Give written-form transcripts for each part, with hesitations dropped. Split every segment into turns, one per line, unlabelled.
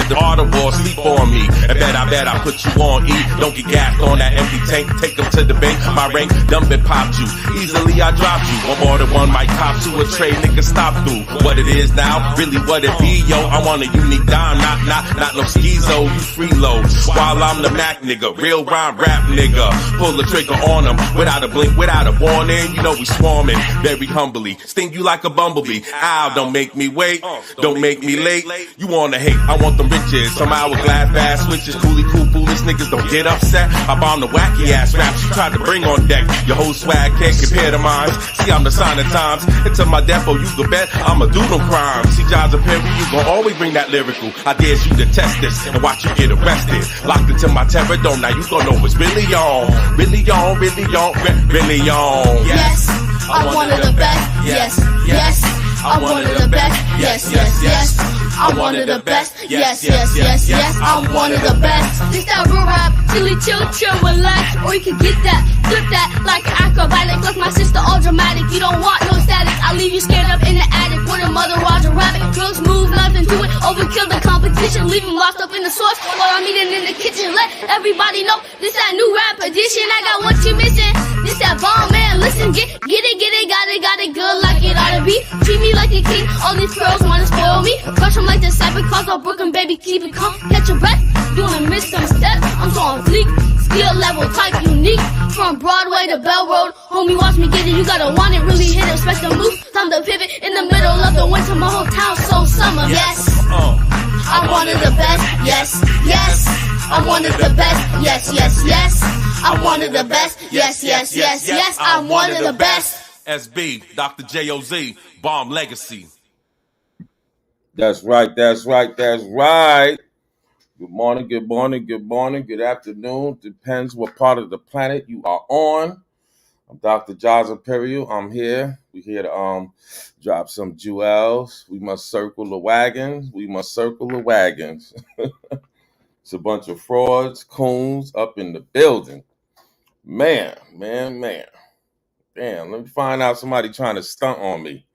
the audible, sleep on me. And I bet I put you on E. Don't get gassed on that empty tank. Take them to the bank. My rank done been popped you. Easily I dropped you. One more than one might cop to a trade. Nigga stop through. What it is now, really what it be, yo. I want a unique dime, not no schizo. You freeload. While I'm the Mac nigga, real rhyme rap nigga. Pull the trigger on them without a blink, without a warning. You know we swarming very humbly. Sting you like a bumblebee. Ow, don't make me wait. Don't make me late. You wanna hate, I want them riches. Some hourglass fast switches. Coolie cool foolish niggas don't get upset. I bomb the wacky ass raps you tried to bring on deck. Your whole swag can't compare to mine. See, I'm the sign of times. Into my depot, you can bet I'ma do them crimes. See, John's a Perry, you gon' always bring that lyrical. I dare you to test this and watch you get arrested. Locked into my terror dome, now you gon' know what's really on. Really on, really on, really on.
Yes, I'm one of the best. Yes, yes, I'm one of the best. Yes, yes, yes. I'm one of the best. Yes, yes, yes, yes. I'm one of the best. This that real rap, chilly, chill, relax. Or you can get that, flip that like an acrobatic. Like my sister, all dramatic. You don't want no static. I'll leave you scared up in the attic with a mother Roger Rabbit. Girls move, nothing to it. Overkill the competition. Leave them locked up in the sauce while I'm eating in the kitchen. Let everybody know this that new rap edition. I got what you missing. This that bomb, man. Listen, get it, got it good like it ought to be. Treat me like a king. All these girls wanna spoil me. Crush 'em like the Cyber Claus or Brooklyn, baby. Keep it calm. Catch your breath. Doing miss some steps. I'm so on fleek. Skill level type unique. From Broadway to Bell Road. Homie, watch me get it. You gotta want it. Really hit it. Expect to move. Time to pivot. In the middle of the winter. My whole town so summer. Yes. I'm one of the best. Yes. Yes. I'm one of the best. Yes, yes, yes. I'm one of the best. Yes, yes, yes, yes. I'm one of the best.
SB, Dr. J.O.Z., Bomb Legacy.
That's right, that's right, that's right. Good morning, good morning, good morning, good afternoon. Depends what part of the planet you are on. I'm Dr. Jaws Imperial. I'm here. We're here to drop some jewels. We must circle the wagons. We must circle the wagons. It's a bunch of frauds, coons up in the building. Man. Damn, let me find out somebody trying to stunt on me.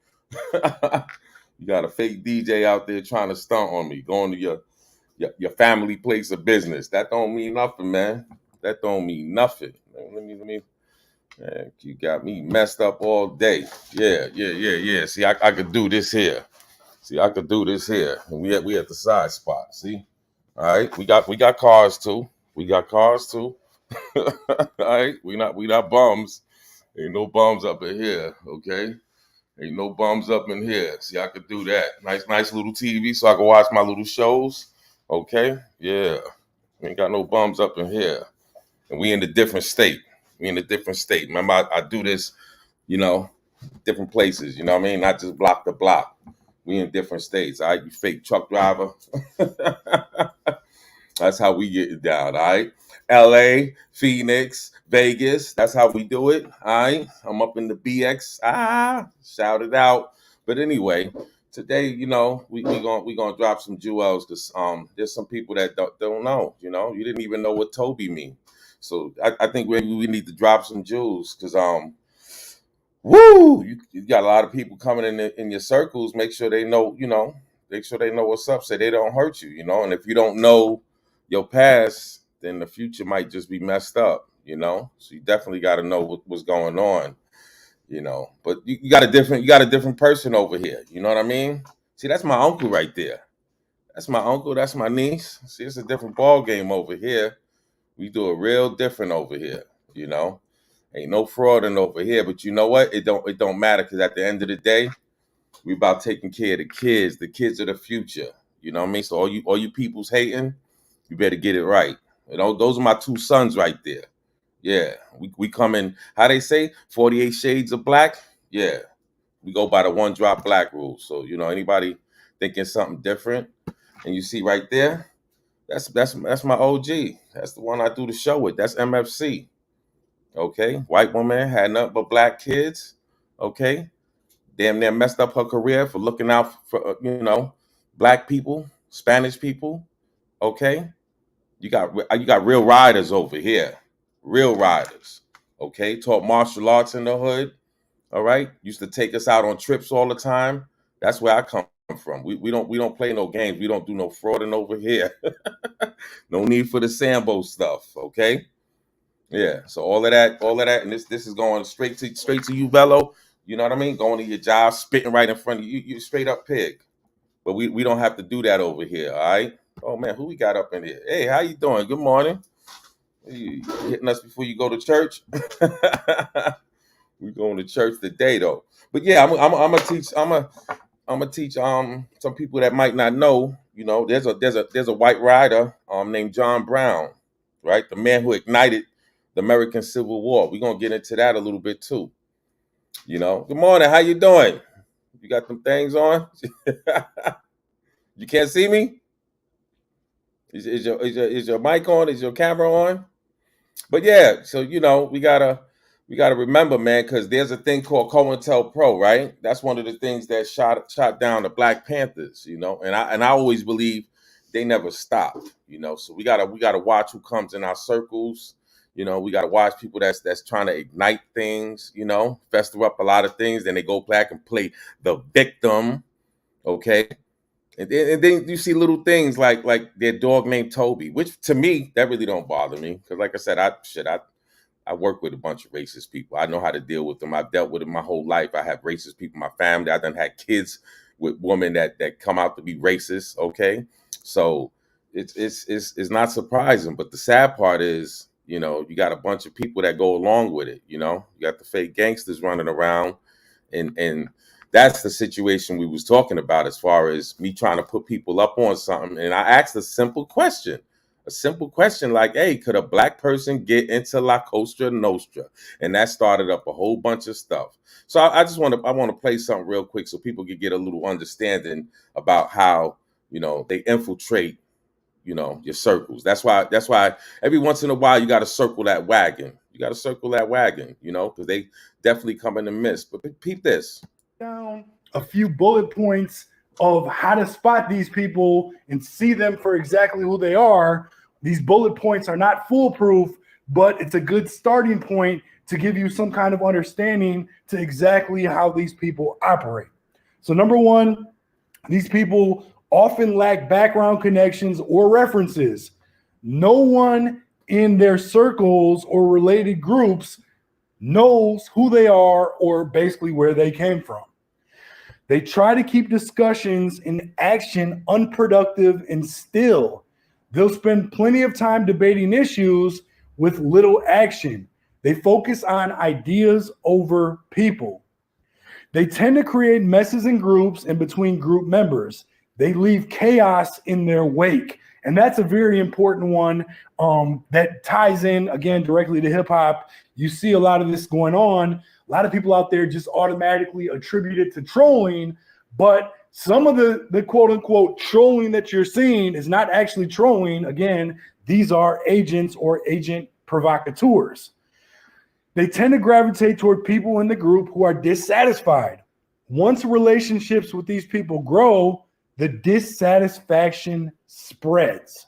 You got a fake DJ out there trying to stunt on me, going to your family place of business. That don't mean nothing, man. That don't mean nothing. Let me. Man, you got me messed up all day. Yeah. See, I could do this here. And we at the side spot. See, all right. We got cars too. All right. We not bums. Ain't no bums up in here. Okay. Ain't no bums up in here. See, I could do that. Nice little TV so I can watch my little shows. Okay? Yeah. Ain't got no bums up in here. And we in a different state. Remember, I do this, different places. You know what I mean? Not just block to block. We in different states. All right? You fake truck driver. That's how we get it down. All right? LA, Phoenix, Vegas. That's how we do it. All right. I'm up in the BX. Shout it out. But anyway, today, we gonna drop some jewels because there's some people that don't know. You didn't even know what Toby mean. So I think maybe we need to drop some jewels because you got a lot of people coming in your circles. Make sure they know. Make sure they know what's up. So they don't hurt you. And if you don't know your past, then the future might just be messed up, So you definitely got to know what's going on, But you got a different person over here. You know what I mean? See, that's my uncle right there. That's my uncle. That's my niece. See, it's a different ball game over here. We do it real different over here. Ain't no frauding over here. But you know what? It don't matter because at the end of the day, we about taking care of the kids. The kids are the future. You know what I mean? So all you people's hating, you better get it right. Those are my two sons right there. Yeah, we come in, how they say, 48 shades of black? Yeah, we go by the one drop black rule. So, anybody thinking something different, and you see right there, that's my OG. That's the one I do the show with. That's MFC. Okay, white woman had nothing but black kids. Okay, damn near messed up her career for looking out for, black people, Spanish people. Okay. You got real riders over here. Real riders. Okay? Taught martial arts in the hood. All right? Used to take us out on trips all the time. That's where I come from. We don't play no games. We don't do no frauding over here. No need for the Sambo stuff. Okay. Yeah. So all of that, and this is going straight to you, Bello. You know what I mean? Going to your job, spitting right in front of you. You straight up pig. But we don't have to do that over here. All right. Oh man, who we got up in here? Hey, how you doing? Good morning. You hitting us before you go to church? We going to church today though. But yeah, I'm gonna teach. I'm gonna teach some people that might not know. You know, there's a white rider named John Brown, right? The man who ignited the American Civil War. We're gonna get into that a little bit too. You know, good morning. How you doing? You got them things on? You can't see me? Is your mic on? Is your camera on? But yeah, so you know, we gotta remember, man, because there's a thing called COINTELPRO, right? That's one of the things that shot down the Black Panthers, you know, and I always believe they never stopped, you know. So we gotta watch who comes in our circles. You know, we gotta watch people that's trying to ignite things, you know, fester up a lot of things, then they go back and play the victim, okay? And then you see little things like their dog named Toby, which to me that really don't bother me because, like I said, I work with a bunch of racist people. I know how to deal with them. I've dealt with them my whole life. I have racist people in my family. I done had kids with women that come out to be racist. Okay, so it's not surprising. But the sad part is, you know, you got a bunch of people that go along with it. You know, you got the fake gangsters running around, and that's the situation we was talking about as far as me trying to put people up on something. And I asked a simple question like, hey, could a black person get into La Costa Nostra? And that started up a whole bunch of stuff. So I want to play something real quick so people can get a little understanding about how, you know, they infiltrate, you know, your circles. That's why every once in a while you got to circle that wagon. You got to circle that wagon, you know, because they definitely come in the midst. But peep this.
Down a few bullet points of how to spot these people and see them for exactly who they are. These bullet points are not foolproof, but it's a good starting point to give you some kind of understanding to exactly how these people operate. So number one, these people often lack background connections or references. No one in their circles or related groups knows who they are or basically where they came from. They try to keep discussions and action unproductive and still. They'll spend plenty of time debating issues with little action. They focus on ideas over people. They tend to create messes in groups and between group members. They leave chaos in their wake. And that's a very important one that ties in, again, directly to hip hop. You see a lot of this going on. A lot of people out there just automatically attribute it to trolling, but some of the quote unquote trolling that you're seeing is not actually trolling. Again, these are agents or agent provocateurs. They tend to gravitate toward people in the group who are dissatisfied. Once relationships with these people grow, the dissatisfaction spreads.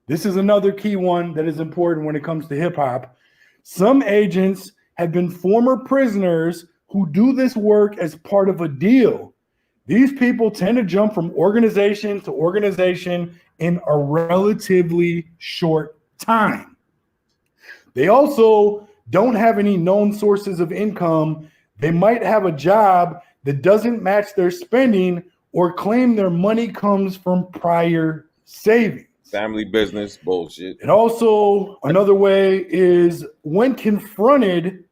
This is another key one that is important when it comes to hip hop. Some agents have been former prisoners who do this work as part of a deal. These people tend to jump from organization to organization in a relatively short time. They also don't have any known sources of income. They might have a job that doesn't match their spending or claim their money comes from prior savings.
Family business bullshit.
And also another way is when confronted,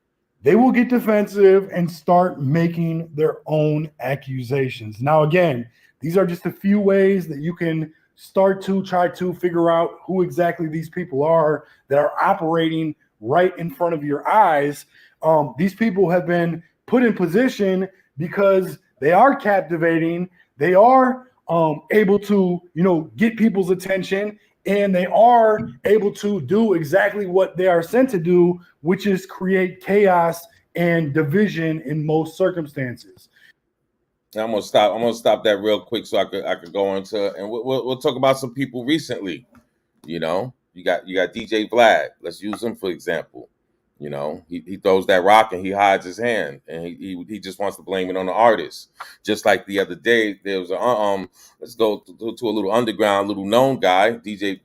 they will get defensive and start making their own accusations. Now, again, these are just a few ways that you can start to try to figure out who exactly these people are that are operating right in front of your eyes. These people have been put in position because they are captivating. They are able to, get people's attention, and they are able to do exactly what they are sent to do, which is create chaos and division in most circumstances.
I'm gonna stop that real quick so I could go into, and we'll talk about some people recently. You got DJ Vlad. Let's use him for example. You know, he throws that rock and he hides his hand, and he just wants to blame it on the artist. Just like the other day, there was a let's go to a little underground, little known guy, DJ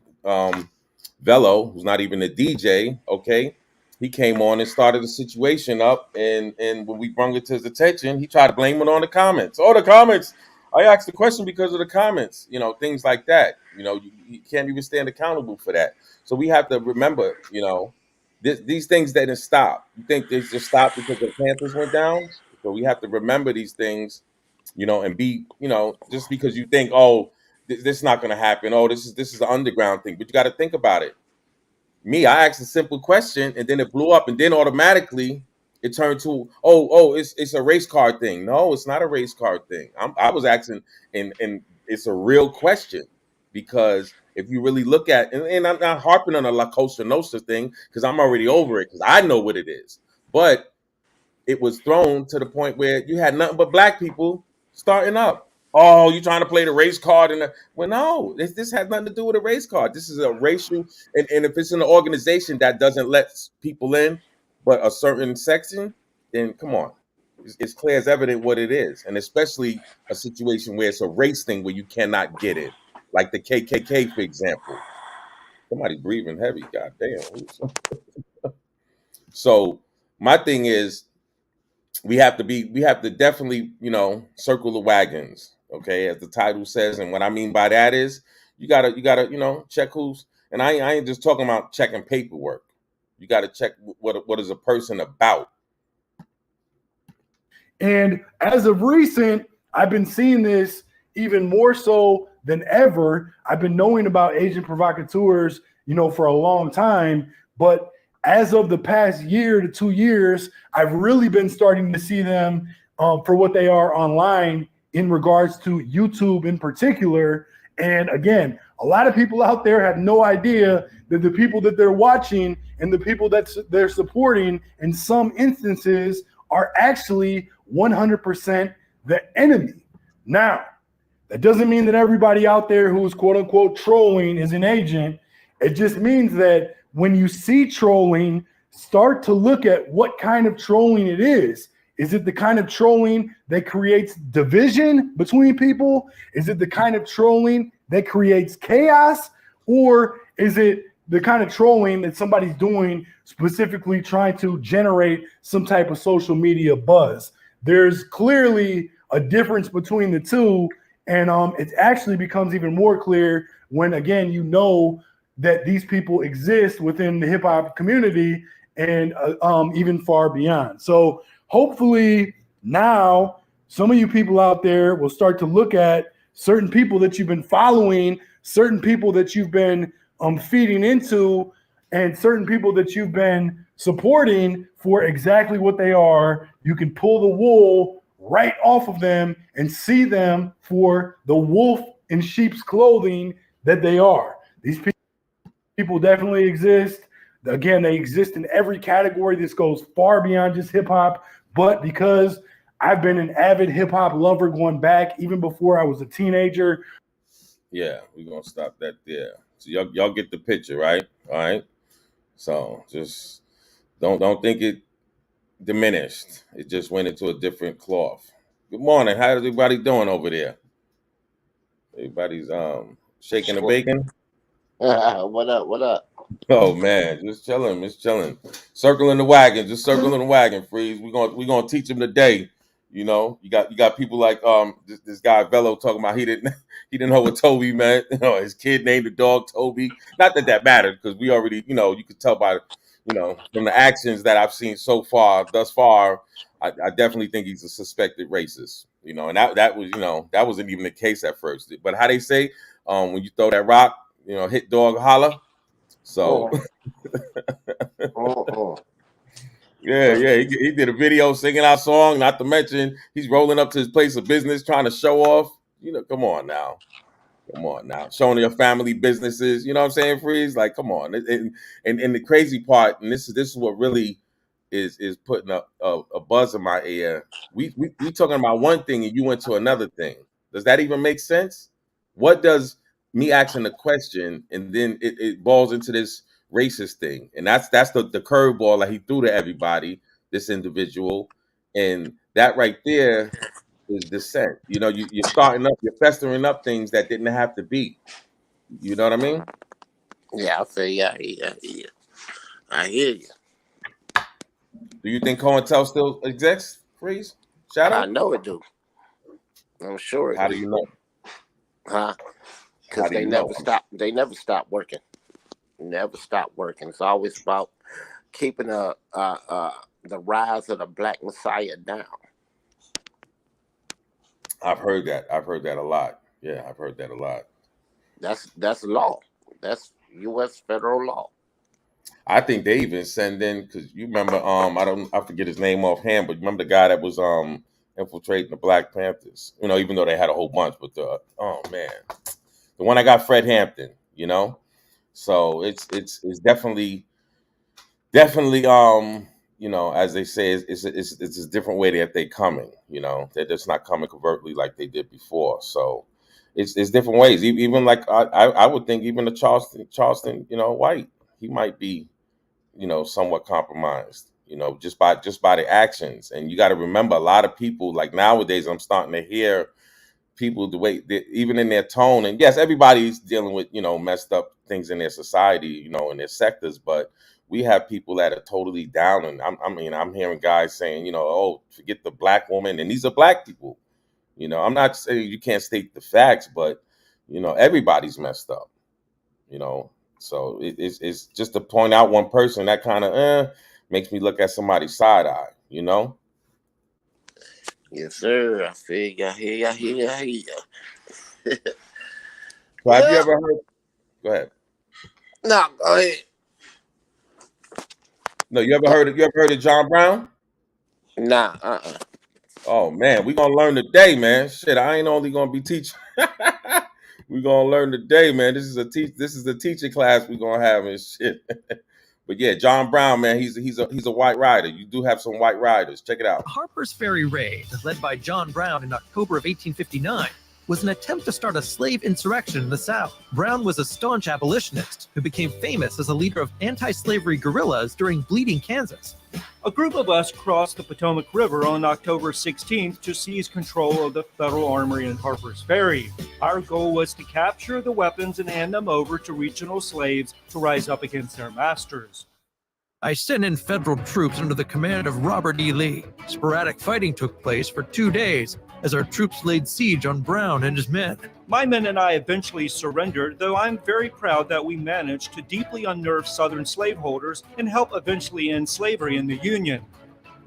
Velo, who's not even a DJ. Okay, he came on and started the situation up, and when we brought it to his attention, he tried to blame it on the comments. Oh, the comments! I asked the question because of the comments. You know, things like that. You know, you can't even stand accountable for that. So we have to remember, you know, these things didn't stop. You think they just stopped because the Panthers went down? So we have to remember these things, you know, and be, you know, just because you think, oh, this is not going to happen. Oh, this is an underground thing, but you got to think about it. Me, I asked a simple question, and then it blew up, and then automatically it turned to, it's a race car thing. No, it's not a race car thing. I was asking, and it's a real question, because if you really look at, and I'm not harping on a La Costa Nostra thing because I'm already over it because I know what it is, but it was thrown to the point where you had nothing but black people starting up. Oh, you trying to play the race card? Well, no, this has nothing to do with a race card. This is a racial, and if it's in an organization that doesn't let people in, but a certain section, then come on. It's clear as evident what it is. And especially a situation where it's a race thing where you cannot get it. Like the KKK, for example. Somebody breathing heavy, goddamn. So my thing is, we have to definitely, you know, circle the wagons, okay, as the title says. And what I mean by that is you gotta, you know, check who's, and I ain't just talking about checking paperwork. You gotta check what is a person about.
And as of recent, I've been seeing this even more so than ever. I've been knowing about agent provocateurs, you know, for a long time, but as of the past year to 2 years, I've really been starting to see them for what they are online in regards to YouTube in particular. And again, a lot of people out there have no idea that the people that they're watching and the people that they're supporting in some instances are actually 100% the enemy. Now, that doesn't mean that everybody out there who's quote unquote trolling is an agent. It just means that when you see trolling, start to look at what kind of trolling it is. Is it the kind of trolling that creates division between people? Is it the kind of trolling that creates chaos? Or is it the kind of trolling that somebody's doing specifically trying to generate some type of social media buzz? There's clearly a difference between the two. And it actually becomes even more clear when, again, you know that these people exist within the hip hop community and even far beyond. So hopefully now some of you people out there will start to look at certain people that you've been following, certain people that you've been feeding into, and certain people that you've been supporting for exactly what they are. You can pull the wool right off of them and see them for the wolf in sheep's clothing that they are. These people definitely exist. Again, they exist in every category. This goes far beyond just hip hop. But because I've been an avid hip hop lover going back even before I was a teenager.
Yeah, we're gonna stop that there. So y'all get the picture, right? All right. So just don't think it diminished. It just went into a different cloth. Good morning. How's everybody doing over there? Everybody's shaking the bacon.
What up? What up?
Oh man, just chilling. Circling the wagon, just circling the wagon, Freeze. We're gonna teach them today. You know, you got people like this guy Velo talking about he didn't know what Toby meant. You know, his kid named the dog Toby. Not that mattered because we already, you know, you could tell by, you know, from the actions that I've seen thus far, I definitely think he's a suspected racist. You know, and that was, you know, that wasn't even the case at first. But how they say, when you throw that rock, you know, hit dog holler. So yeah, he did a video singing our song. Not to mention he's rolling up to his place of business trying to show off. You know, come on now, showing your family businesses. You know what I'm saying, Freeze? Like, come on. And the crazy part, and this is what really is putting a buzz in my ear. We talking about one thing and you went to another thing. Does that even make sense? What does me asking a question and then it balls into this racist thing, and that's the curveball that he threw to everybody. This individual, and that right there is dissent. You know, you're starting up, you're festering up things that didn't have to be. You know what I mean?
Yeah, I feel yeah, I hear you.
Do you think COINTEL still exists, Freeze?
I
Shadow?
know it do. I'm sure it
How do
do.
you know?
Huh?
How
Because
do you know?
They never stop working. Never stop working. It's always about keeping the rise of the Black Messiah down.
I've heard that. I've heard that a lot. Yeah, I've heard that a lot.
That's law. That's U.S. federal law.
I think they even send in because you remember I forget his name offhand, but you remember the guy that was infiltrating the Black Panthers. You know, even though they had a whole bunch, but oh man, the one I got Fred Hampton. You know, so it's definitely you know, as they say, it's a different way that they coming. You know, they're just not coming covertly like they did before. So it's different ways. Even like I would think even the Charleston, you know, White, he might be, you know, somewhat compromised, you know, just by the actions. And you got to remember, a lot of people like nowadays, I'm starting to hear people the way even in their tone. And yes, everybody's dealing with, you know, messed up things in their society, you know, in their sectors, but we have people that are totally down. And I'm hearing guys saying, you know, oh, forget the Black woman, and these are Black people. You know, I'm not saying you can't state the facts, but you know, everybody's messed up. You know, so it's just to point out one person that kind of makes me look at somebody's side eye. You know.
Yes, sir. I feel you. I hear you. I hear you. I hear you.
So have you
Well,
ever heard? Go ahead.
no, go ahead.
No, you ever heard? You ever heard of John Brown?
Nah,
Oh man, we gonna learn today, man. Shit, I ain't only gonna be teaching. We gonna learn today, man. This is a teaching class we gonna have and shit. But yeah, John Brown, man, he's a white rider. You do have some white riders. Check it out.
Harper's Ferry Raid, led by John Brown in October of 1859, was an attempt to start a slave insurrection in the South. Brown was a staunch abolitionist who became famous as a leader of anti-slavery guerrillas during Bleeding Kansas.
A group of us crossed the Potomac River on October 16th to seize control of the Federal Armory in Harper's Ferry. Our goal was to capture the weapons and hand them over to regional slaves to rise up against their masters.
I sent in federal troops under the command of Robert E. Lee. Sporadic fighting took place for 2 days as our troops laid siege on Brown and his men.
My men and I eventually surrendered, though I'm very proud that we managed to deeply unnerve Southern slaveholders and help eventually end slavery in the Union.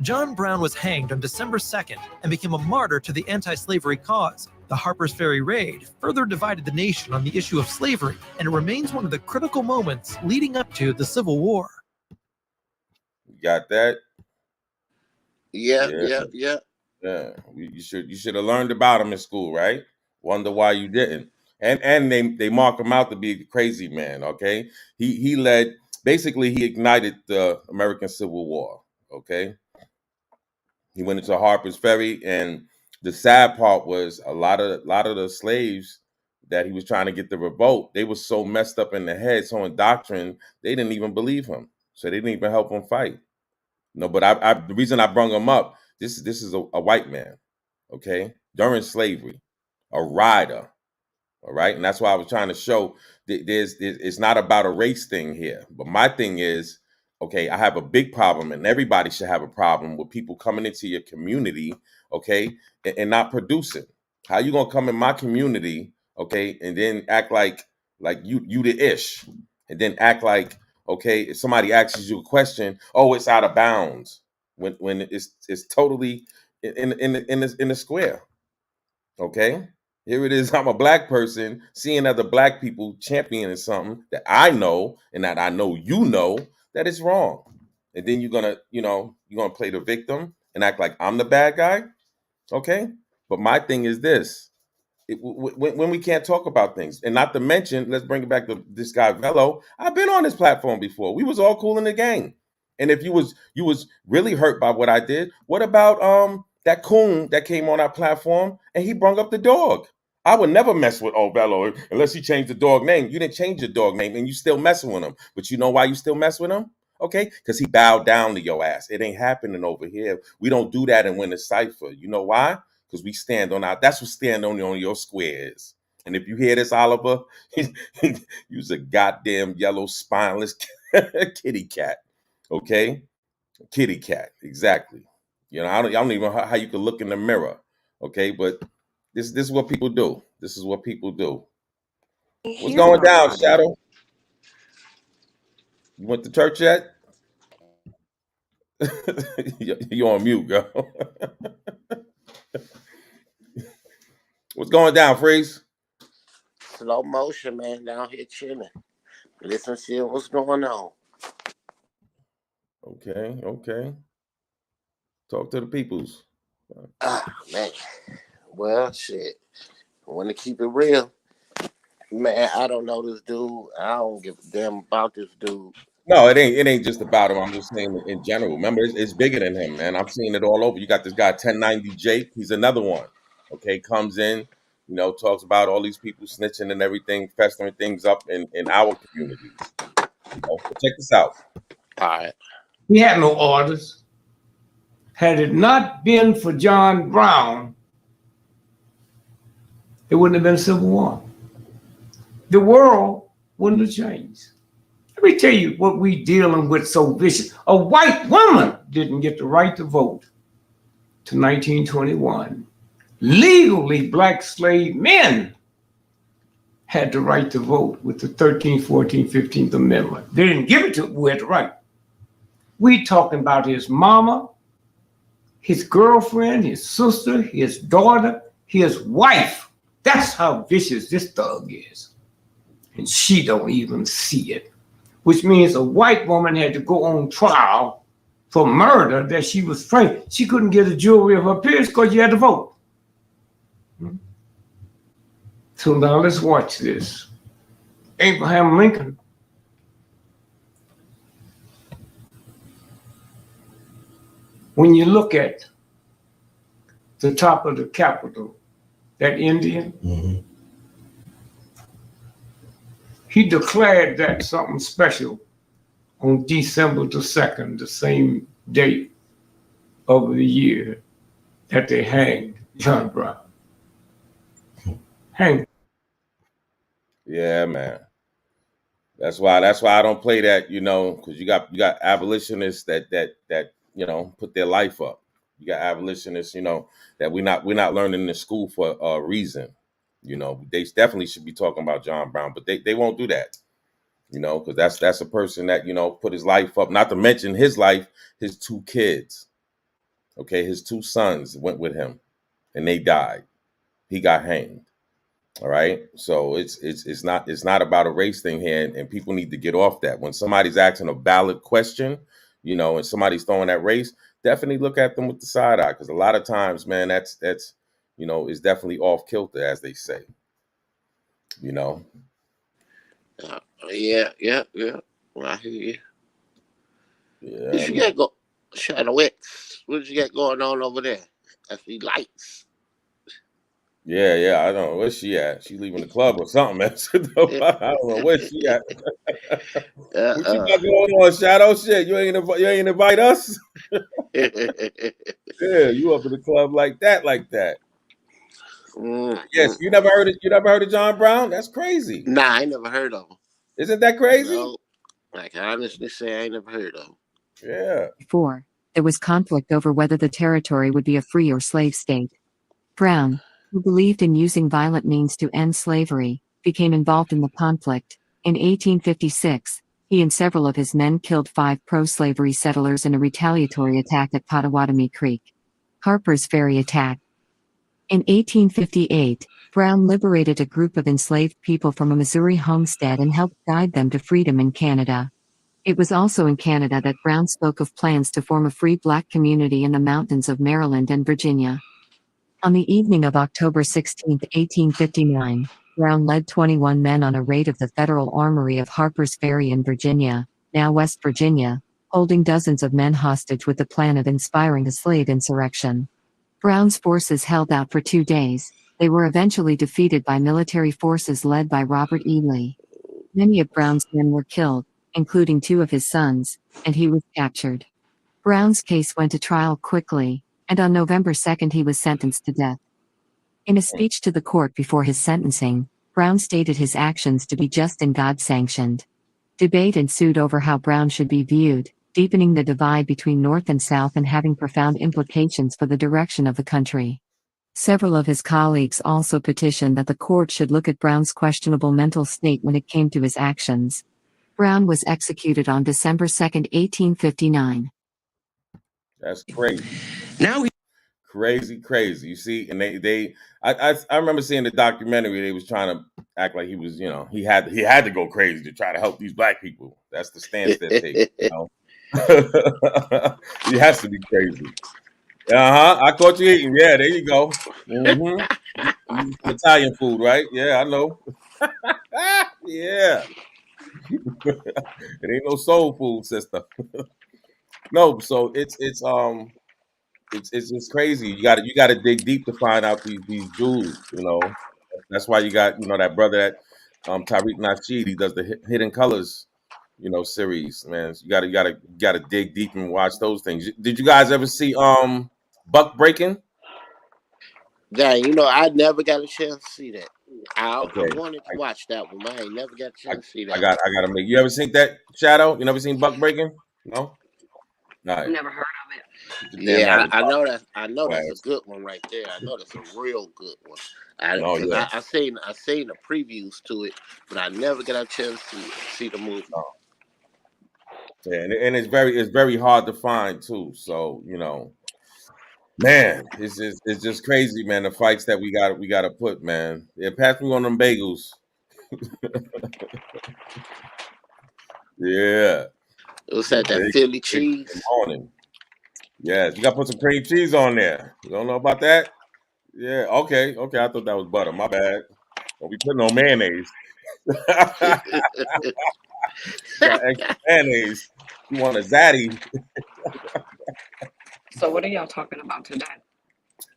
John Brown was hanged on December 2nd and became a martyr to the anti-slavery cause. The Harper's Ferry Raid further divided the nation on the issue of slavery, and it remains one of the critical moments leading up to the Civil War.
Got that?
yeah. You
should have learned about him in school, right? Wonder why you didn't. And they mark him out to be a crazy man. Okay, he led, basically he ignited the American Civil War. Okay, he went into Harper's Ferry, and the sad part was a lot of the slaves that he was trying to get the revolt, they were so messed up in the head, so indoctrined, they didn't even believe him, so they didn't even help him fight. No, but the reason I brung him up, this is a white man, okay, during slavery, a rider, all right, and that's why I was trying to show that it's not about a race thing here, but my thing is, okay, I have a big problem, and everybody should have a problem with people coming into your community, okay, and not producing. How you gonna come in my community, okay, and then act like you the ish, and then act like, okay, if somebody asks you a question, oh, it's out of bounds when it's totally in the square. Okay, here it is. I'm a Black person seeing other Black people championing something that I know and that I know you know that is wrong, and then you're gonna play the victim and act like I'm the bad guy. Okay, but my thing is this. When we can't talk about things, and not to mention, let's bring it back to this guy Velo. I've been on this platform before. We was all cool in the gang, and if you was really hurt by what I did, what about that coon that came on our platform and he brung up the dog? I would never mess with Bello unless you change the dog name. You didn't change your dog name and you still messing with him. But you know why you still mess with him? Okay? Because he bowed down to your ass. It ain't happening over here. We don't do that in Winter Cypher. You know why? Because we stand on our, that's what stand on your square is. And if you hear this, Oliver, you's a goddamn yellow spineless kitty cat. Okay? Kitty cat. Exactly. You know, I don't even know how you can look in the mirror. Okay, but this is what people do. This is what people do. What's going down, Shadow? You went to church yet? You on mute, girl. What's going down, Freeze?
Slow motion, man, down here chilling. Listen, see what's going on.
Okay, okay. Talk to the peoples.
Man. Well, shit. I want to keep it real. Man, I don't know this dude. I don't give a damn about this dude.
No, it ain't just about him. I'm just saying in general. Remember, it's bigger than him, man. I'm seeing it all over. You got this guy 1090 Jake. He's another one. Okay, comes in, you know, talks about all these people snitching and everything, festering things up in our communities. You know, so check this out.
All right.
He had no orders. Had it not been for John Brown, it wouldn't have been a civil war. The world wouldn't have changed. Let me tell you what we dealing with so vicious. A white woman didn't get the right to vote to 1921. Legally, black slave men had the right to vote with the 13th, 14th, 15th Amendment. They didn't give it to who had the right. We talking about his mama, his girlfriend, his sister, his daughter, his wife. That's how vicious this thug is. And she don't even see it, which means a white woman had to go on trial for murder that she was framed. She couldn't get a jury of her peers because you had to vote. So now let's watch this. Abraham Lincoln. When you look at the top of the Capitol, that Indian, he declared that something special on December the 2nd, the same date of the year that they hanged John Brown. Hanged.
Yeah, man. That's why I don't play that, you know, because you got abolitionists that you know put their life up. You got abolitionists, you know, that we're not learning in school for a reason. You know, they definitely should be talking about John Brown, but they won't do that. You know, because that's a person that, you know, put his life up. Not to mention his life, his 2 kids. Okay, his 2 sons went with him, and they died. He got hanged. All right, so it's not about a race thing here, and people need to get off that. When somebody's asking a valid question, you know, and somebody's throwing that race, definitely look at them with the side eye, because a lot of times, man, that's you know, is definitely off kilter, as they say. You know.
Yeah. Well, I hear you.
Yeah.
What you got go? Shadow X. What you got going on over there? I see lights.
Yeah, I don't know where she at. She leaving the club or something, man. I don't know where she at. What you got going on, Shadow? Shit, you ain't invite us. Yeah, you up in the club like that. Yes, you never heard of John Brown? That's crazy.
Nah, I ain't never heard of him.
Isn't that crazy?
No, I can honestly say I ain't never heard of him.
Yeah.
4. There was conflict over whether the territory would be a free or slave state. Brown, who believed in using violent means to end slavery, became involved in the conflict. In 1856, he and several of his men killed 5 pro-slavery settlers in a retaliatory attack at Pottawatomie Creek. Harper's Ferry attack. In 1858, Brown liberated a group of enslaved people from a Missouri homestead and helped guide them to freedom in Canada. It was also in Canada that Brown spoke of plans to form a free black community in the mountains of Maryland and Virginia. On the evening of October 16, 1859, Brown led 21 men on a raid of the Federal Armory of Harper's Ferry in Virginia, now West Virginia, holding dozens of men hostage with the plan of inspiring a slave insurrection. Brown's forces held out for 2 days, They were eventually defeated by military forces led by Robert E. Lee. Many of Brown's men were killed, including 2 of his sons, and he was captured. Brown's case went to trial quickly, and on November 2nd he was sentenced to death. In a speech to the court before his sentencing, Brown stated his actions to be just and God-sanctioned. Debate ensued over how Brown should be viewed, deepening the divide between North and South and having profound implications for the direction of the country. Several of his colleagues also petitioned that the court should look at Brown's questionable mental state when it came to his actions. Brown was executed on December 2, 1859.
That's crazy.
Now
Crazy. You see, and I remember seeing the documentary. They was trying to act like he was, he had to go crazy to try to help these black people. That's the stance they take. He has to be crazy. I caught you eating. Yeah, there you go. Italian food, right? Yeah, I know. Yeah. It ain't no soul food, sister. No, so it's just crazy. You got to dig deep to find out these dudes. That's why you got that brother that Tariq Nasheed. He does the Hidden Colors series. Man, you got to dig deep and watch those things. Did you guys ever see Buck Breaking?
Yeah, I never got a chance to see that. I wanted to watch that one, but I ain't never got a chance to see that.
I got to make. You ever seen that, Shadow? You never seen Buck Breaking? No. All right.
Never heard of it.
Yeah, I know that. I know that's a good one right there. I know that's a real good one. I seen the previews to it, but I never got a chance to see the movie.
Yeah, and it's very hard to find too. So man, it's just crazy, man. The fights that we got to put, man. Yeah, pass me one of them bagels. Yeah.
What's that Philly cheese?
Morning. Yes, you got to put some cream cheese on there. You don't know about that? Yeah. Okay. I thought that was butter. My bad. Don't be putting no mayonnaise. Got extra mayonnaise. You want a zaddy?
So what are y'all talking about today?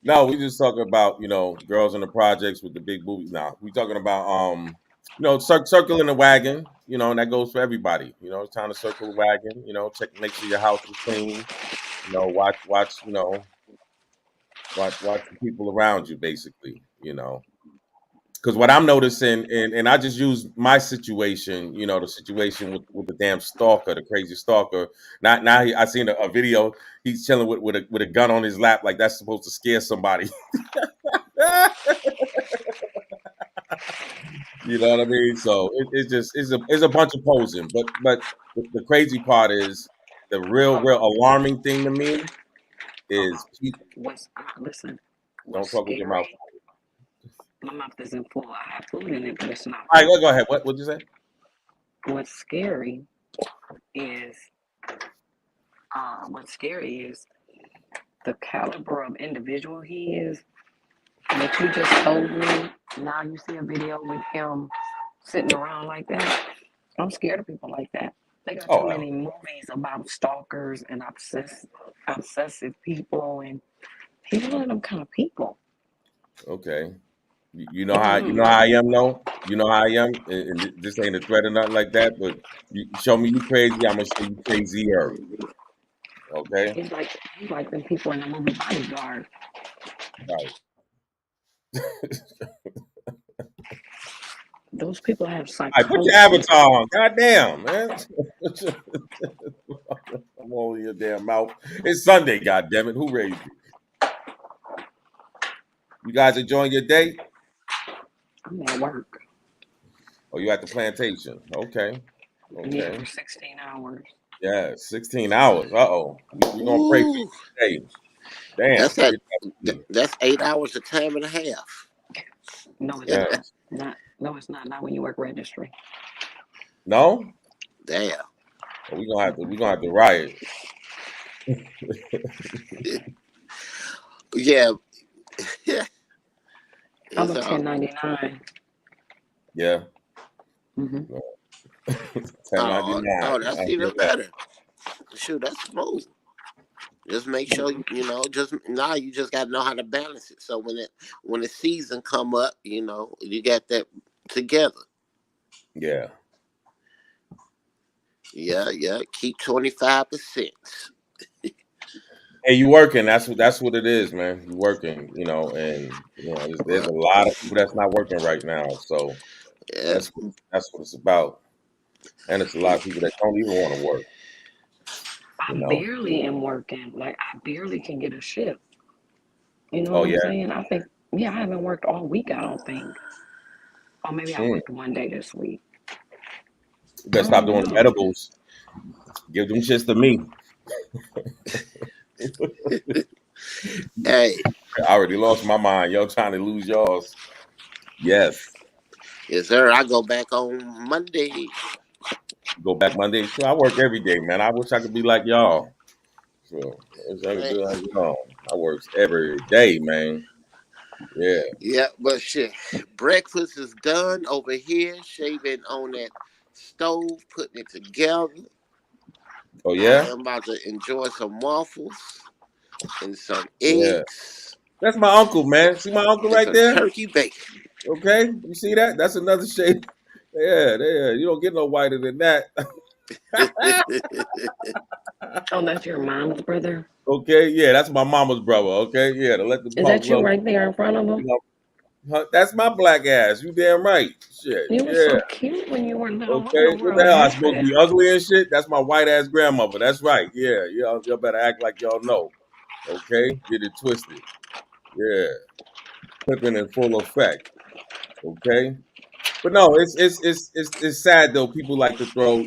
No, we just talking about girls in the projects with the big boobies. Now we talking about circling the wagon. And that goes for everybody. It's time to circle the wagon. Check, make sure your house is clean. Watch the people around you, basically. Because what I'm noticing, and I just use my situation, the situation with the damn stalker, the crazy stalker. I seen a video. He's chilling with a gun on his lap, like that's supposed to scare somebody. You know what I mean? So it's a bunch of posing. But the crazy part is the real alarming thing to me is people.
Listen.
Don't talk with your mouth.
My mouth isn't full. I have food in it, but it's not.
All right, go ahead. What'd you say?
What's scary is the caliber of individual he is. That you just told me. Now you see a video with him sitting around like that. I'm scared of people like that. They got too many movies about stalkers and obsessive people, and he's one of them kind of people.
Okay. You know how I am, though. You know how I am, and this ain't a threat or nothing like that. But you show me you crazy, I'm gonna show you crazier. Okay.
He's like them people in the movie Bodyguard.
Right.
Those people have psychosis.
I put your avatar on. Goddamn, man. I'm all in your damn mouth. It's Sunday. Goddamn it. Who raised you? You guys enjoying your day?
I'm at work.
Oh, you at the plantation? Okay.
Yeah, for 16 hours.
Yeah, 16 hours. Uh-oh. We're gonna pray for you today. Damn.
That's 8 hours of time and a half.
No, it's not. No, it's not. Not when you work registry.
No?
Damn.
Well, we're gonna have to riot.
Yeah.
I'm a 1099.
Yeah.
Mm-hmm.
1099.
Oh, that's even better. Shoot, that's smooth. Just make sure just now you just gotta know how to balance it. So when the season come up, you got that together.
Yeah.
Yeah. Keep 25%.
Hey, you working? That's what it is, man. You working, and there's
Well,
a lot of people that's not working right now. So
yeah,
that's what it's about. And it's a lot of people that don't even want to work,
I
you know.
barely am working. Like I barely can get a shift. You know
Oh
what I'm
yeah.
saying? I think yeah, I haven't worked all week, I don't think. Or maybe I
Mm.
worked one day this week.
You
I
better stop
don't
doing the
know.
edibles. Give them shits to me.
hey,
I already lost my mind. Y'all trying to lose yours. Yes.
yes sir. I go back on Monday.
Go back Monday. Sure, I work every day, man. I wish I could be like y'all. Sure. I wish I could
Man.
be like y'all. I works every day, man. Yeah.
Yeah, but shit, breakfast is done over here. Shaving on that stove, putting it together.
Oh
I
yeah?
am about to enjoy some waffles and some
Yeah.
eggs
That's my uncle, man. See my uncle
and
right
some
there?
turkey bacon.
Okay. You see that? That's another shade. Yeah, yeah. You don't get no whiter than that.
Oh, that's your mom's brother?
Okay, yeah, that's my mama's brother. Okay, yeah, to let the
Is
folks
that you
know,
right there in front of him?
you that's my black ass. You damn right. Shit,
You were
yeah.
so cute when you were little. What in
Okay,
the
what the
world
hell? I supposed to
happened?
be ugly and shit? That's my white ass grandmother. That's right. Yeah, y'all better act like y'all know. Okay, get it twisted. Yeah, flipping in full effect. Okay, but no, it's sad though. People like to throw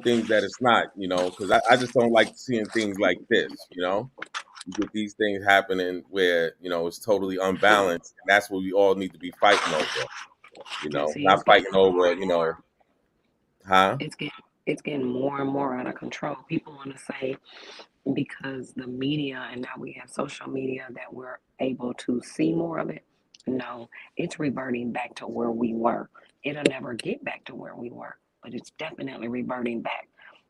things that it's not. Because I just don't like seeing things like this. You get these things happening where it's totally unbalanced, and that's what we all need to be fighting over.
And see,
Not
it's getting
fighting
more
over,
and more.
huh?
It's getting more and more out of control. People want to say because the media and now we have social media that we're able to see more of it. No, it's reverting back to where we were. It'll never get back to where we were, but it's definitely reverting back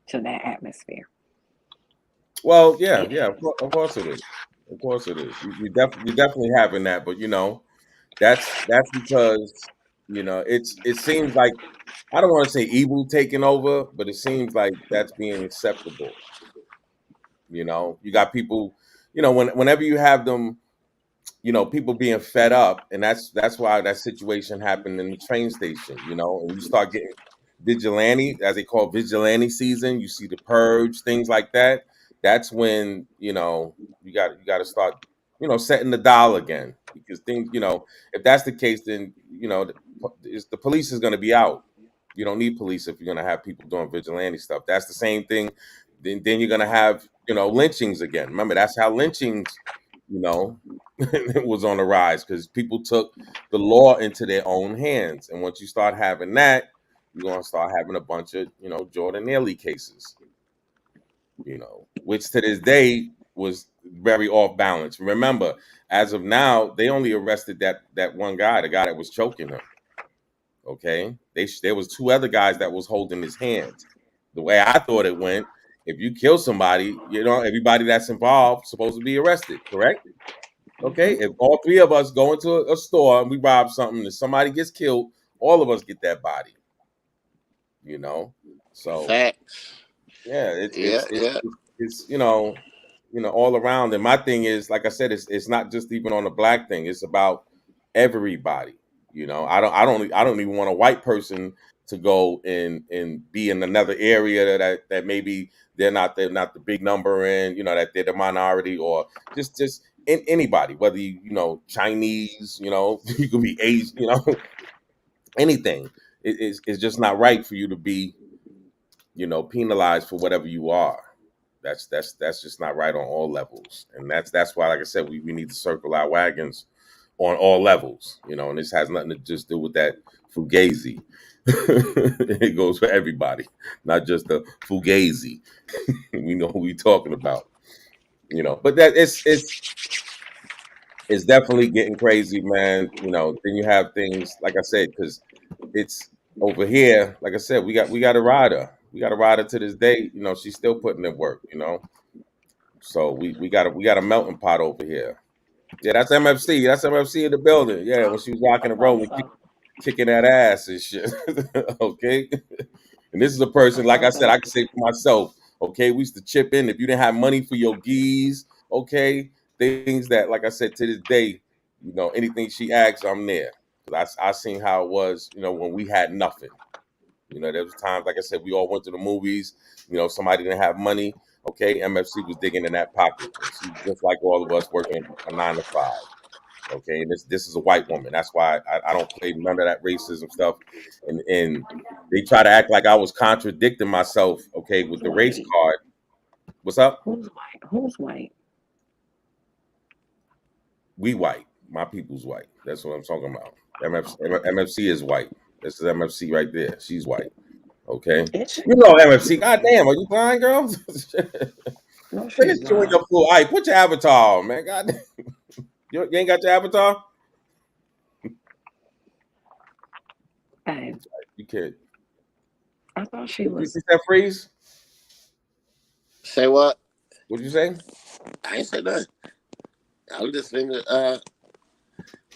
to that atmosphere.
Well, yeah,
It
yeah,
is.
of course it is. Of course it is. You're definitely having that, but that's because it seems like I don't want to say evil taking over, but it seems like that's being acceptable. You got people, whenever you have them, people being fed up, and that's why that situation happened in the train station, and you start getting vigilante, as they call vigilante season. You see the purge, things like that. That's when you got to start setting the dial again, because things, if that's the case, then the police is going to be out. You don't need police if you're going to have people doing vigilante stuff. That's the same thing. Then you're going to have lynchings again. Remember, that's how lynchings you know it was on the rise, because people took the law into their own hands. And once you start having that, you're gonna start having a bunch of Jordan Neely cases, which to this day was very off balance. Remember, as of now, they only arrested that one guy, the guy that was choking him. Okay, there was two other guys that was holding his hands. The way I thought it went, if you kill somebody, everybody that's involved supposed to be arrested, correct? Okay,
Hmm.
if all three of us go into a store and we rob something and somebody gets killed, all of us get that body. You know, so
Facts.
yeah,
Yeah, yeah.
it's all around. And my thing is, like I said, it's not just even on the black thing. It's about everybody. I don't even want a white person to go and be in another area that maybe they're not the big number in, that they're the minority, or just in anybody, whether Chinese, you could be Asian, anything. It's just not right for you to be penalized for whatever you are. That's just not right on all levels, and that's why, like I said, we need to circle our wagons on all levels, and this has nothing to just do with that fugazi. It goes for everybody, not just the fugazi. We know who we talking about, but that it's definitely getting crazy, man. Then you have things like I said, because it's over here. Like I said, we got a rider. We got a rider to this day. She's still putting in work. So we got a melting pot over here. Yeah, that's MFC. That's MFC in the building. Yeah, when she was rocking and rolling, kicking that ass and shit. Okay. And this is a person, like I said, I can say for myself, okay, we used to chip in. If you didn't have money for your geese, okay, things that, like I said, to this day, you know, anything she asks, I'm there. Because I seen how it was, you know, when we had nothing. You know, there was times, like I said, we all went to the movies. You know, somebody didn't have money. Okay, MFC was digging in that pocket. And she's just like all of us working a 9 to 5. Okay, and this is a white woman. That's why I don't play none of that racism stuff. And they try to act like I was contradicting myself. Okay, with the race card. What's up?
Who's white? Who's white?
We white. My people's white. That's what I'm talking about. MFC is white. This is MFC right there. She's white. Okay. You know MFC. God damn, are you blind, girl?
No,
Finish chewing your food. All right, put your avatar on, man. God damn. You ain't got your avatar?
Hey,
you can't.
I thought she was.
You said freeze?
Say what?
What'd you say?
I ain't say nothing. I was just thinking,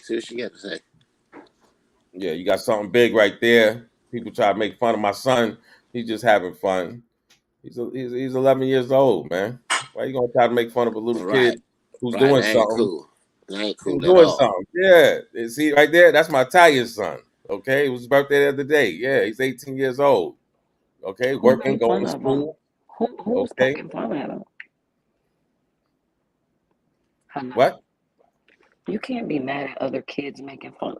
see what she got to say.
Yeah, you got something big right there. People try to make fun of my son. He's just having fun. He's 11 years old, man. Why you gonna try to make fun of a little kid who's doing
that ain't
something?
cool. That ain't cool
He's
at
doing
all.
something. Yeah. See right there? That's my Italian son. Okay, it was his birthday the other day. Yeah, he's 18 years old. Okay,
Who
working,
made
going
fun
to
of him?
school.
Who's
Okay.
poking fun at him? Hello?
What?
You can't be mad at other kids making fun.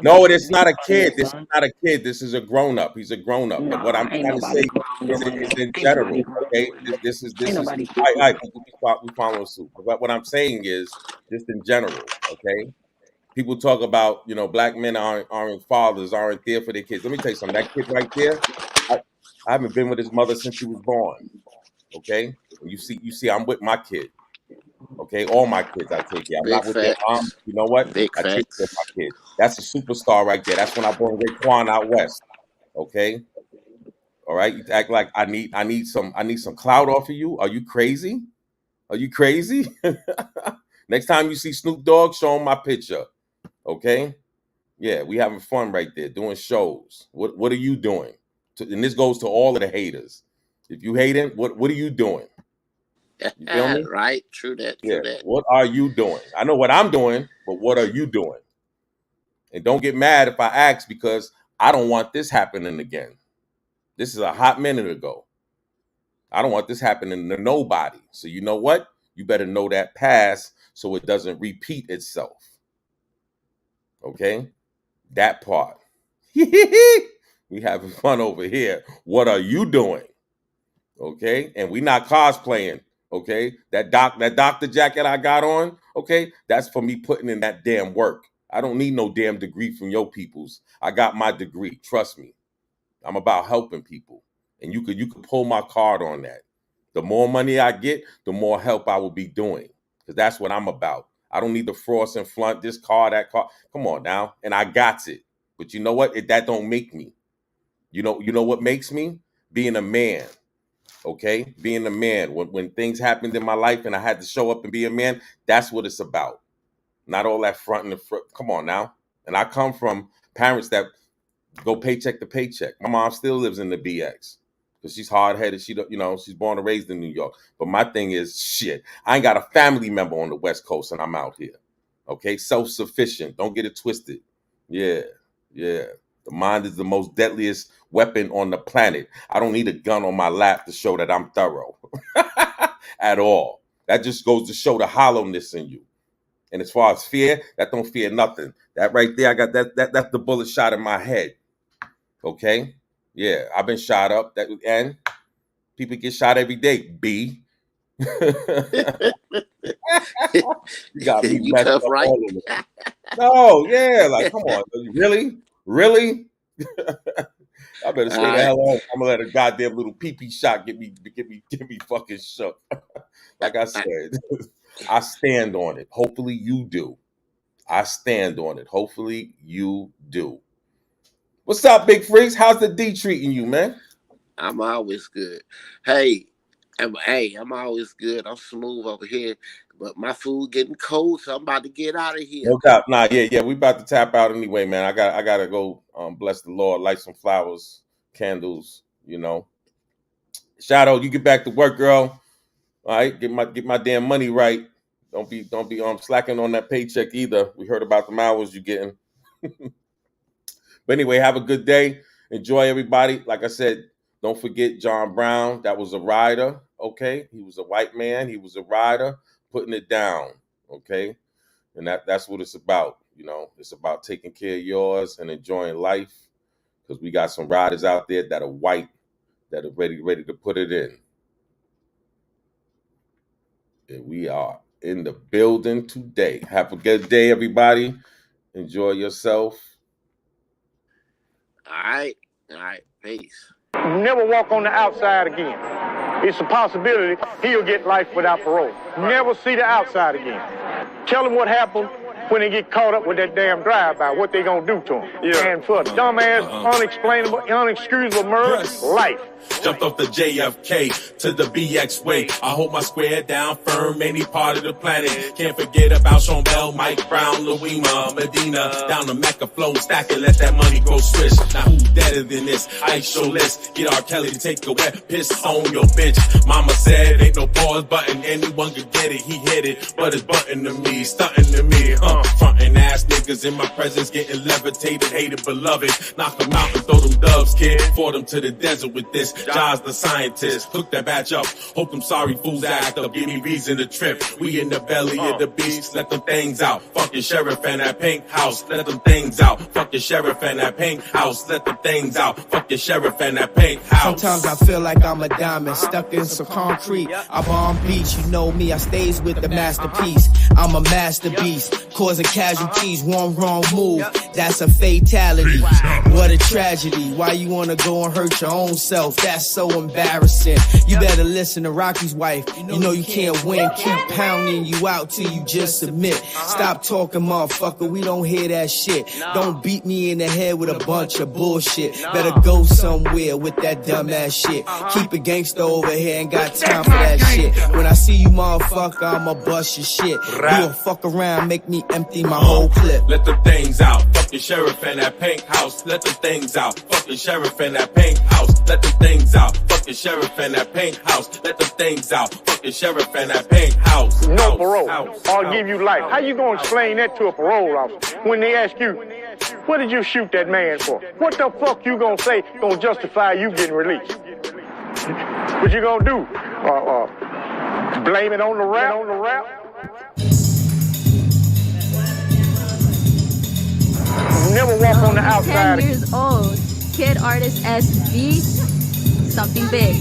No, it's not a kid. This is not a kid. This is a grown up. He's a grown up.
No,
But what I'm
ain't
trying to
nobody
say
grown
is
doing that.
in
Ain't
general.
nobody grown
Okay,
doing that.
this is
Ain't nobody
we follow suit. But what I'm saying is just in general. Okay, people talk about black men aren't fathers, aren't there for their kids. Let me tell you something. That kid right there, I haven't been with his mother since he was born. Okay, and you see, I'm with my kid. Okay, all my kids I take care. I'm
Big
not with their mom.
facts.
You know what?
Big
I take care of
facts.
my kid. That's a superstar right there. That's when I bring Raekwon out west. Okay, all right. You act like I need some clout off of you. Are you crazy? Are you crazy? Next time you see Snoop Dogg, show him my picture. Okay. Yeah, we having fun right there doing shows. What are you doing? And this goes to all of the haters. If you hating, what are you doing? You feel me?
Right? True that. True
Yeah.
that.
What are you doing? I know what I'm doing, but what are you doing? And don't get mad if I ask because I don't want this happening again. This is a hot minute ago. I don't want this happening to nobody. So you know what? You better know that past so it doesn't repeat itself. Okay? That part. We having fun over here. What are you doing? Okay? And we not cosplaying. Okay? That doctor jacket I got on, okay? That's for me putting in that damn work. I don't need no damn degree from your peoples. I got my degree. Trust me. I'm about helping people. And you could pull my card on that. The more money I get, the more help I will be doing. Because that's what I'm about. I don't need the frost and flaunt, this car, that car. Come on now. And I got it. But you know what? That don't make me. You know what makes me? Being a man. Okay? Being a man. When things happened in my life and I had to show up and be a man, that's what it's about. Not all that front and the front. Come on now. And I come from parents that go paycheck to paycheck. My mom still lives in the BX because she's hard headed. She's born and raised in New York. But my thing is, shit, I ain't got a family member on the West Coast and I'm out here. Okay, self sufficient. Don't get it twisted. Yeah. The mind is the most deadliest weapon on the planet. I don't need a gun on my lap to show that I'm thorough at all. That just goes to show the hollowness in you. And as far as fear, that don't fear nothing. That right there, I got that's the bullet shot in my head. Okay? Yeah, I've been shot up. And people get shot every day. B. You got me
You
messed
tough,
up
right?
all of it. No, yeah, like come on. Really? Really? I better stay the hell home. I'm gonna let a goddamn little pee-pee shot get me fucking shook. Like I said, I stand on it. Hopefully you do. I stand on it. Hopefully you do. What's up, Big Freaks? How's the D treating you, man?
I'm always good. Hey, Hey, I'm always good. I'm smooth over here, but my food getting cold, so I'm about to get out of here.
No doubt. Nah, yeah. We about to tap out anyway, man. I gotta go. Bless the Lord, light some flowers, candles. You know. Shadow, you get back to work, girl. All right, get my damn money right. Don't be slacking on that paycheck either. We heard about the hours you're getting. But anyway, have a good day. Enjoy, everybody. Like I said, don't forget John Brown. That was a rider. Okay, he was a white man. He was a rider, putting it down. Okay, and that's what it's about. You know, it's about taking care of yours and enjoying life, because we got some riders out there that are white, that are ready to put it in. And we are in the building today. Have a good day, everybody. Enjoy yourself.
All right, peace.
Never walk on the outside again. It's a possibility he'll get life without parole. Never see the outside again. Tell him what happened when they get caught up with that damn drive-by, what they gonna do to him. Yeah. And for a dumbass, unexplainable, unexcusable murder, life.
Jumped off the JFK to the BX way. I hold my square down firm, any part of the planet. Can't forget about Sean Bell, Mike Brown, Louima, Medina. Down the Mecca flow, stack it, let that money grow swish. Now who's better than this? Ice show list. Get R. Kelly to take a wet piss on your bitch. Mama said ain't no pause button, anyone could get it. He hit it, but it's button to me, stunting to me. Frontin' ass niggas in my presence, getting levitated, hated, beloved. Knock them out and throw them doves, kid. For them to the desert with this. Jaws the scientist, cook that batch up. Hope them sorry fools act up. Give me reason to trip. We in the belly of the beast. Let them things out. Fucking sheriff and that pink house. Let them things out. Fucking sheriff and that pink house. Let them things out. Fucking sheriff and that pink house.
Sometimes I feel like I'm a diamond stuck in some concrete. I'm on beach, you know me. I stays with the masterpiece. I'm a master beast, causing casualties. One wrong move, that's a fatality. What a tragedy. Why you wanna go and hurt your own self? That's so embarrassing. You better listen to Rocky's wife. You know you can't win. Keep pounding you out till you just submit. Stop talking, motherfucker. We don't hear that shit. Don't beat me in the head with a bunch of bullshit. Better go somewhere with that dumbass shit. Keep it gangsta over here. Ain't got time for that shit. When I see you, motherfucker, I'ma bust your shit. You don't fuck around, make me empty my whole clip.
Let the things out. Fucking sheriff and that pink house. Let the things out. Fucking sheriff and that pink house. Let the things out. Fucking sheriff and that pink house. Let the things out. Fucking sheriff and that pink house.
No parole. I'll give you life. How you gonna explain that to a parole officer when they ask you, what did you shoot that man for? What the fuck you gonna say gonna justify you getting released? What you gonna do? Blame it on the rap? Never walk on the outside.
10 years old. Kid artist SV. Something big.